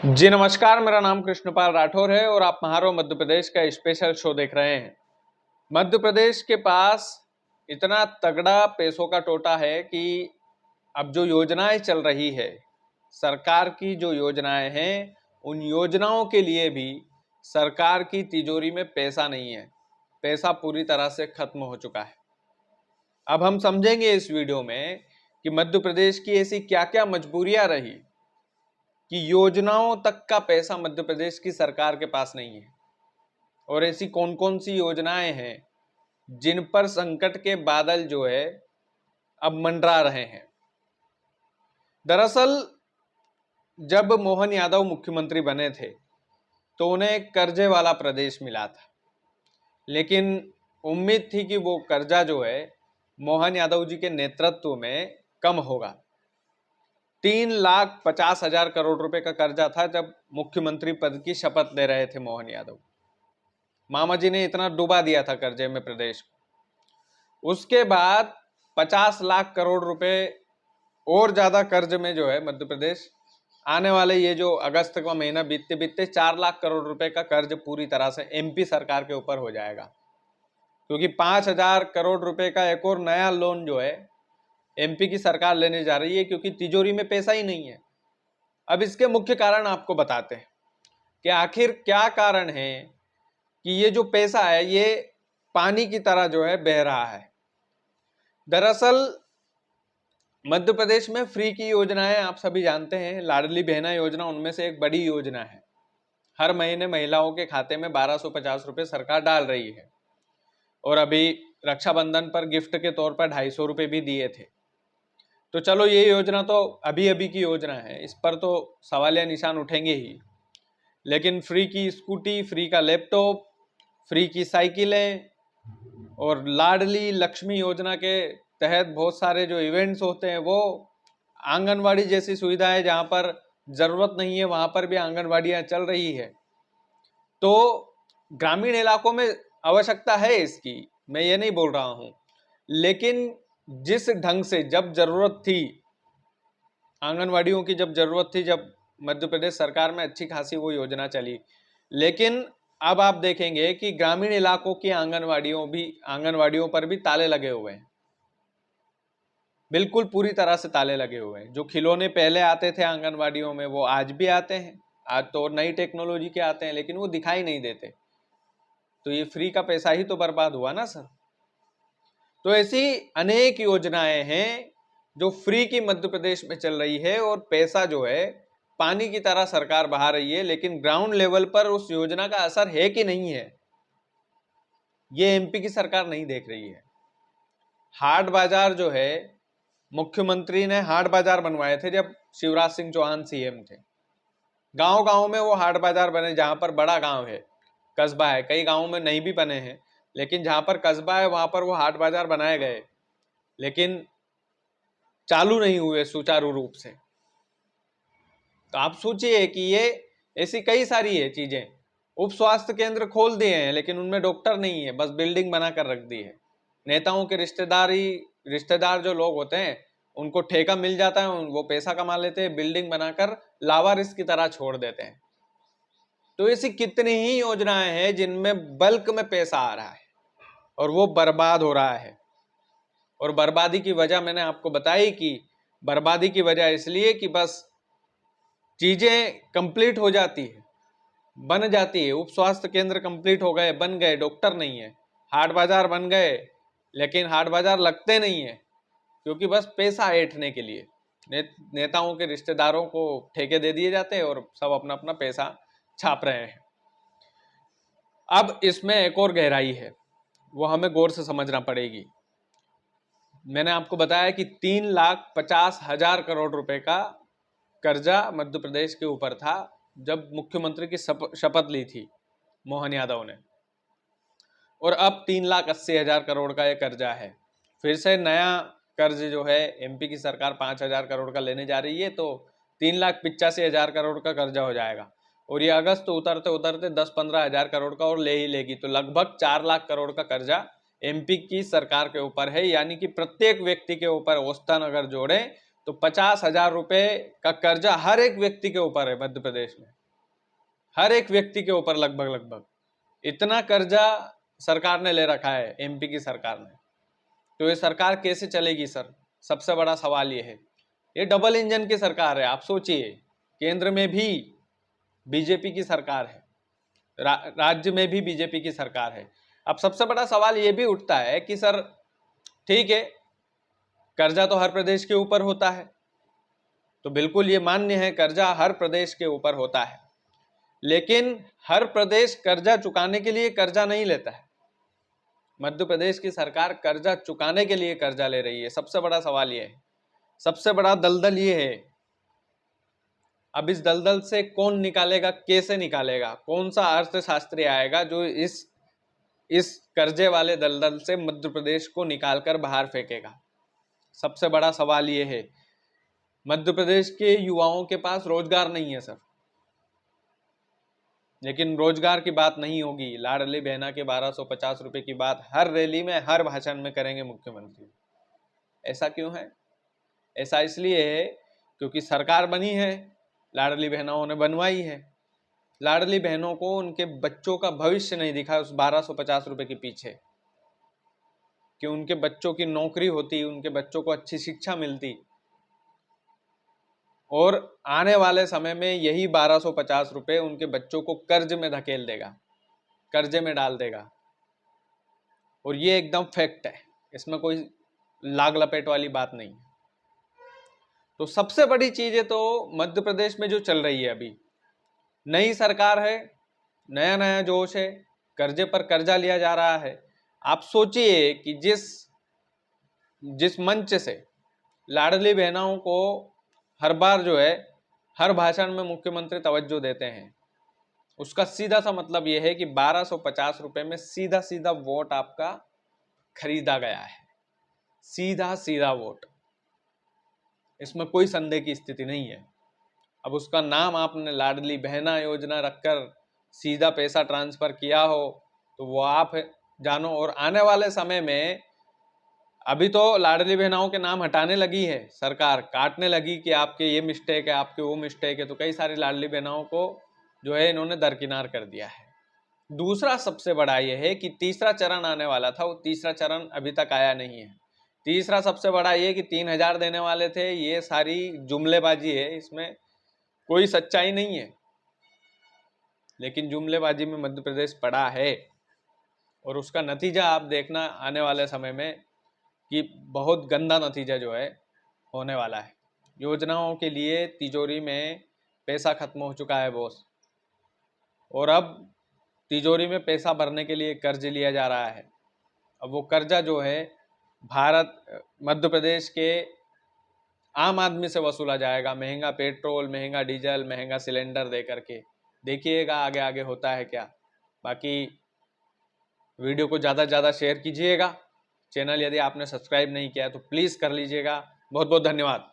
जी नमस्कार, मेरा नाम कृष्णपाल राठौर है और आप महारो मध्य प्रदेश का स्पेशल शो देख रहे हैं। मध्य प्रदेश के पास इतना तगड़ा पैसों का टोटा है कि अब जो योजनाएं चल रही है, सरकार की जो योजनाएं हैं, उन योजनाओं के लिए भी सरकार की तिजोरी में पैसा नहीं है। पैसा पूरी तरह से खत्म हो चुका है। अब हम समझेंगे इस वीडियो में कि मध्य प्रदेश की ऐसी क्या क्या मजबूरियां रही कि योजनाओं तक का पैसा मध्य प्रदेश की सरकार के पास नहीं है, और ऐसी कौन कौन सी योजनाएं हैं जिन पर संकट के बादल जो है अब मंडरा रहे हैं। दरअसल जब मोहन यादव मुख्यमंत्री बने थे तो उन्हें कर्जे वाला प्रदेश मिला था, लेकिन उम्मीद थी कि वो कर्जा जो है मोहन यादव जी के नेतृत्व में कम होगा। 3,50,000 करोड़ रुपए का कर्जा था जब मुख्यमंत्री पद की शपथ ले रहे थे मोहन यादव। मामा जी ने इतना डुबा दिया था कर्जे में प्रदेश को। उसके बाद 50 लाख करोड़ रुपए और ज्यादा कर्ज में जो है मध्य प्रदेश आने वाले ये जो अगस्त का महीना बीतते बीतते 4 लाख करोड़ रुपए का कर्ज पूरी तरह से एमपी सरकार के ऊपर हो जाएगा, क्योंकि 5,000 करोड़ रुपए का एक और नया लोन जो है एमपी की सरकार लेने जा रही है, क्योंकि तिजोरी में पैसा ही नहीं है। अब इसके मुख्य कारण आपको बताते हैं कि आखिर क्या कारण है कि ये जो पैसा है ये पानी की तरह जो है बह रहा है। दरअसल मध्य प्रदेश में फ्री की योजनाएं आप सभी जानते हैं। लाडली बहना योजना उनमें से एक बड़ी योजना है। हर महीने महिलाओं के खाते में 1,250 रुपए सरकार डाल रही है, और अभी रक्षाबंधन पर गिफ्ट के तौर पर 250 रुपए भी दिए थे। तो चलो, ये योजना तो अभी अभी की योजना है, इस पर तो सवालिया निशान उठेंगे ही। लेकिन फ्री की स्कूटी, फ्री का लैपटॉप, फ्री की साइकिलें और लाडली लक्ष्मी योजना के तहत बहुत सारे जो इवेंट्स होते हैं, वो आंगनवाड़ी जैसी सुविधाएं जहां पर जरूरत नहीं है वहां पर भी आंगनवाड़ियां चल रही है। तो ग्रामीण इलाकों में आवश्यकता है इसकी, मैं ये नहीं बोल रहा हूं, लेकिन जिस ढंग से जब जरूरत थी आंगनवाड़ियों की, जब जरूरत थी, जब मध्य प्रदेश सरकार में अच्छी खासी वो योजना चली, लेकिन अब आप देखेंगे कि ग्रामीण इलाकों की आंगनवाड़ियों पर भी ताले लगे हुए हैं। बिल्कुल पूरी तरह से ताले लगे हुए हैं। जो खिलौने पहले आते थे आंगनवाड़ियों में वो आज भी आते हैं। आज तो नई टेक्नोलॉजी के आते हैं, लेकिन वो दिखाई नहीं देते। तो ये फ्री का पैसा ही तो बर्बाद हुआ ना सर। तो ऐसी अनेक योजनाएं हैं जो फ्री की मध्य प्रदेश में चल रही है, और पैसा जो है पानी की तरह सरकार बहा रही है, लेकिन ग्राउंड लेवल पर उस योजना का असर है कि नहीं है, ये एमपी की सरकार नहीं देख रही है। हाट बाजार जो है, मुख्यमंत्री ने हाट बाजार बनवाए थे जब शिवराज सिंह चौहान सीएम थे। गांव गांव में वो हाट बाजार बने, जहां पर बड़ा गांव है, कस्बा है। कई गांवों में नहीं भी बने हैं, लेकिन जहां पर कस्बा है वहां पर वो हाट बाजार बनाए गए, लेकिन चालू नहीं हुए सुचारू रूप से। तो आप सोचिए कि ये ऐसी कई सारी है चीजें। उप स्वास्थ्य केंद्र खोल दिए हैं, लेकिन उनमें डॉक्टर नहीं है, बस बिल्डिंग बनाकर रख दी है। नेताओं के रिश्तेदार जो लोग होते हैं उनको ठेका मिल जाता है, वो पैसा कमा लेते हैं, बिल्डिंग बनाकर लावारिस की तरह छोड़ देते हैं। तो ऐसी कितनी ही योजनाएं हैं जिनमें बल्क में पैसा आ रहा है और वो बर्बाद हो रहा है। और बर्बादी की वजह मैंने आपको बताई कि बर्बादी की वजह इसलिए कि बस चीजें कंप्लीट हो जाती है, बन जाती है। उप स्वास्थ्य केंद्र कंप्लीट हो गए, बन गए, डॉक्टर नहीं है। हाट बाजार बन गए, लेकिन हाट बाजार लगते नहीं है, क्योंकि बस पैसा ऐंठने के लिए नेताओं के रिश्तेदारों को ठेके दे दिए जाते हैं और सब अपना अपना पैसा छाप रहे हैं। अब इसमें एक और गहराई है, वो हमें गौर से समझना पड़ेगी। मैंने आपको बताया कि 3,50,000 करोड़ रुपए का कर्जा मध्य प्रदेश के ऊपर था जब मुख्यमंत्री की शपथ ली थी मोहन यादव ने, और अब 3,80,000 करोड़ का यह कर्जा है। फिर से नया कर्ज जो है एमपी की सरकार 5,000 करोड़ का लेने जा रही है, तो 3,85,000 करोड़ का कर्जा हो जाएगा। और ये अगस्त उतरते उतरते 10-15 हजार करोड़ का और ले ही लेगी, तो लगभग 4 लाख करोड़ का कर्जा एमपी की सरकार के ऊपर है। यानी कि प्रत्येक व्यक्ति के ऊपर औसतन अगर जोड़े तो 50,000 रुपए का कर्जा हर एक व्यक्ति के ऊपर है मध्य प्रदेश में, हर एक व्यक्ति के ऊपर लगभग इतना कर्जा सरकार ने ले रखा है, एमपी की सरकार ने। तो ये सरकार कैसे चलेगी सर? सबसे बड़ा सवाल ये है। ये डबल इंजन की सरकार है। आप सोचिए, केंद्र में भी बीजेपी की सरकार है, राज्य में भी बीजेपी की सरकार है। अब सबसे बड़ा सवाल ये भी उठता है कि सर ठीक है, कर्जा तो हर प्रदेश के ऊपर होता है, तो बिल्कुल ये मान्य है, कर्जा हर प्रदेश के ऊपर होता है, लेकिन हर प्रदेश कर्जा चुकाने के लिए कर्जा नहीं लेता है। मध्य प्रदेश की सरकार कर्जा चुकाने के लिए कर्जा ले रही है। सबसे बड़ा सवाल ये है, सबसे बड़ा दलदल ये है। अब इस दलदल से कौन निकालेगा, कैसे निकालेगा? कौन सा अर्थशास्त्री आएगा जो इस कर्जे वाले दलदल से मध्य प्रदेश को निकालकर बाहर फेंकेगा? सबसे बड़ा सवाल ये है। मध्य प्रदेश के युवाओं के पास रोजगार नहीं है सर, लेकिन रोजगार की बात नहीं होगी। लाडली बहना के 1250 रुपए की बात हर रैली में, हर भाषण में करेंगे मुख्यमंत्री। ऐसा क्यों है? ऐसा इसलिए है क्योंकि सरकार बनी है, लाडली बहनाओं ने बनवाई है। लाडली बहनों को उनके बच्चों का भविष्य नहीं दिखा उस 1250 रुपए के पीछे, कि उनके बच्चों की नौकरी होती, उनके बच्चों को अच्छी शिक्षा मिलती, और आने वाले समय में यही 1250 रुपए उनके बच्चों को कर्ज में धकेल देगा, कर्जे में डाल देगा। और ये एकदम फैक्ट है, इसमें कोई लाग लपेट वाली बात नहीं। तो सबसे बड़ी चीज है तो मध्य प्रदेश में जो चल रही है अभी, नई सरकार है, नया नया जोश है, कर्जे पर कर्जा लिया जा रहा है। आप सोचिए कि जिस मंच से लाडली बहनाओं को हर बार जो है, हर भाषण में मुख्यमंत्री तवज्जो देते हैं, उसका सीधा सा मतलब यह है कि 1250 रुपए में सीधा सीधा वोट आपका खरीदा गया है, सीधा सीधा वोट। इसमें कोई संदेह की स्थिति नहीं है। अब उसका नाम आपने लाडली बहना योजना रखकर सीधा पैसा ट्रांसफर किया हो तो वो आप जानो। और आने वाले समय में, अभी तो लाडली बहनाओं के नाम हटाने लगी है सरकार, काटने लगी कि आपके ये मिस्टेक है, आपके वो मिस्टेक है, तो कई सारी लाडली बहनाओं को जो है इन्होंने दरकिनार कर दिया है। दूसरा सबसे बड़ा ये है कि तीसरा चरण आने वाला था, वो तीसरा चरण अभी तक आया नहीं है। तीसरा सबसे बड़ा ये कि 3000 देने वाले थे, ये सारी जुमलेबाजी है, इसमें कोई सच्चाई नहीं है, लेकिन जुमलेबाजी में मध्य प्रदेश पड़ा है। और उसका नतीजा आप देखना आने वाले समय में कि बहुत गंदा नतीजा जो है होने वाला है। योजनाओं के लिए तिजोरी में पैसा खत्म हो चुका है बॉस, और अब तिजोरी में पैसा भरने के लिए कर्ज लिया जा रहा है। अब वो कर्जा जो है मध्य प्रदेश के आम आदमी से वसूला जाएगा, महंगा पेट्रोल, महंगा डीजल, महंगा सिलेंडर दे करके। देखिएगा आगे आगे होता है क्या। बाकी वीडियो को ज़्यादा से ज़्यादा शेयर कीजिएगा। चैनल यदि आपने सब्सक्राइब नहीं किया तो प्लीज़ कर लीजिएगा। बहुत बहुत धन्यवाद।